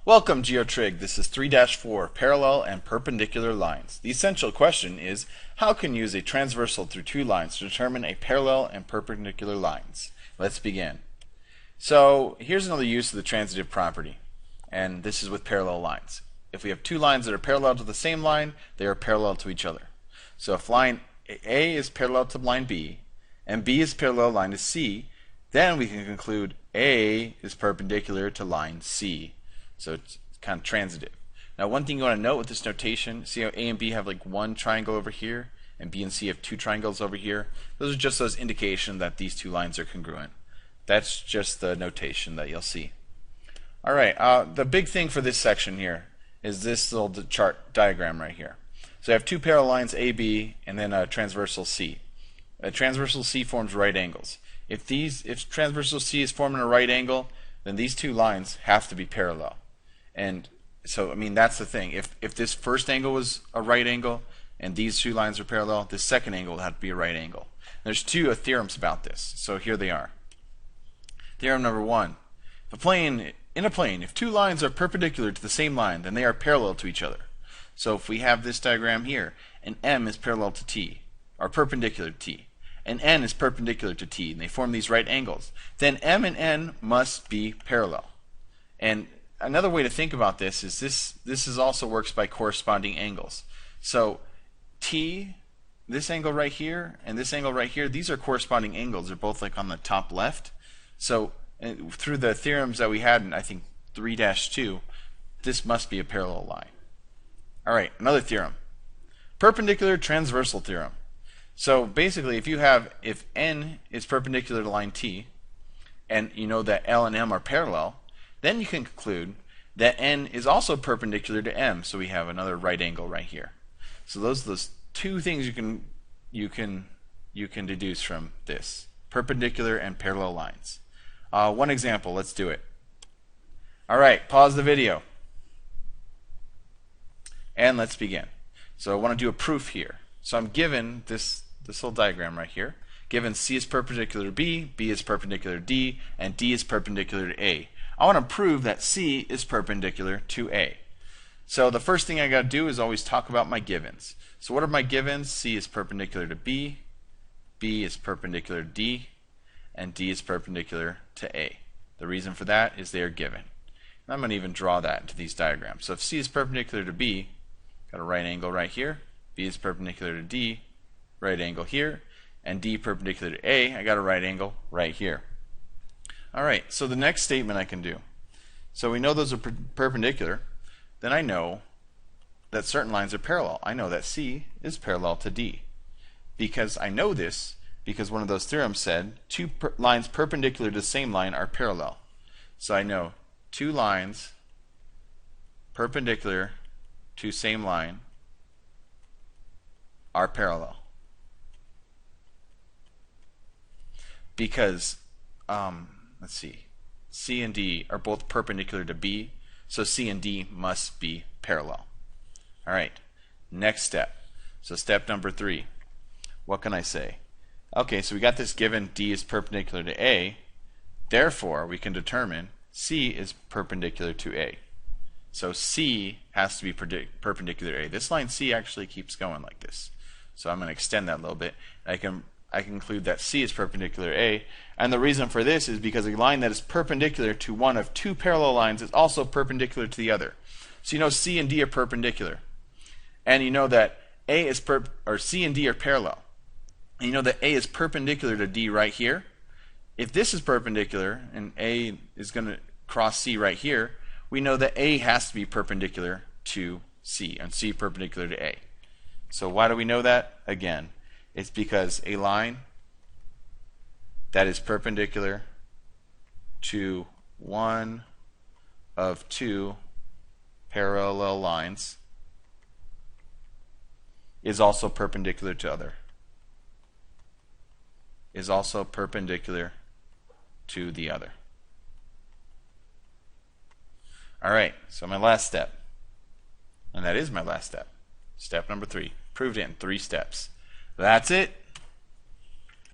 Welcome, GeoTrig. This is 3-4, parallel and perpendicular lines. The essential question is, how can you use a transversal through two lines to determine a parallel and perpendicular lines? Let's begin. So here's another use of the transitive property, and this is with parallel lines. If we have two lines that are parallel to the same line, they are parallel to each other. So if line A is parallel to line B, and B is parallel to line C, then we can conclude A is perpendicular to line C. So it's kind of transitive. Now, one thing you want to note with this notation, see how A and B have like one triangle over here, and B and C have two triangles over here? Those are just those indication that these two lines are congruent. That's just the notation that you'll see. All right, the big thing for this section here is this little chart diagram right here. So I have two parallel lines AB and then a transversal C. A transversal C forms right angles. If transversal C is forming a right angle, then these two lines have to be parallel. And so, I mean, that's the thing. If this first angle was a right angle and these two lines are parallel, this second angle would have to be a right angle. There's two theorems about this. So here they are. Theorem number one. In a plane, if two lines are perpendicular to the same line, then they are parallel to each other. So if we have this diagram here, and M is parallel to T, or perpendicular to T, and N is perpendicular to T, and they form these right angles, then M and N must be parallel. And another way to think about this is this also works by corresponding angles. So T, this angle right here, and this angle right here, these are corresponding angles. They're both like on the top left. So through the theorems that we had in, I think, 3-2, this must be a parallel line. All right, another theorem. Perpendicular transversal theorem. So basically, if N is perpendicular to line T, and you know that L and M are parallel, then you can conclude that N is also perpendicular to M. So we have another right angle right here. So those are those two things you can deduce from this: perpendicular and parallel lines. One example. Let's do it. All right, pause the video, and let's begin. So I want to do a proof here. So I'm given this little diagram right here. Given C is perpendicular to B, B is perpendicular to D, and D is perpendicular to A. I want to prove that C is perpendicular to A. So the first thing I got to do is always talk about my givens. So what are my givens? C is perpendicular to B, B is perpendicular to D, and D is perpendicular to A. The reason for that is they are given. And I'm going to even draw that into these diagrams. So if C is perpendicular to B, got a right angle right here. B is perpendicular to D, right angle here, and D perpendicular to A, I got a right angle right here. All right, so the next statement I can do. So we know those are perpendicular. Then I know that certain lines are parallel. I know that C is parallel to D. Because I know this, because one of those theorems said two lines perpendicular to the same line are parallel. So I know two lines perpendicular to same line are parallel. Because let's see, C and D are both perpendicular to B, so C and D must be parallel. All right, next step. So step number 3. What can I say? Okay, so we got this given D is perpendicular to A, therefore we can determine C is perpendicular to A. So C has to be perpendicular to A. This line C actually keeps going like this. So I'm going to extend that a little bit. I can conclude that C is perpendicular to A, and the reason for this is because a line that is perpendicular to one of two parallel lines is also perpendicular to the other. So you know C and D are perpendicular, and you know that A is C and D are parallel, and you know that A is perpendicular to D right here. If this is perpendicular and A is going to cross C right here, we know that A has to be perpendicular to C, and C perpendicular to A. So why do we know that? Again, it's because a line that is perpendicular to one of two parallel lines is also perpendicular to other. Is also perpendicular to the other. All right, so my last step, and that is my last step. Step number 3. Proved it in 3 steps. That's it.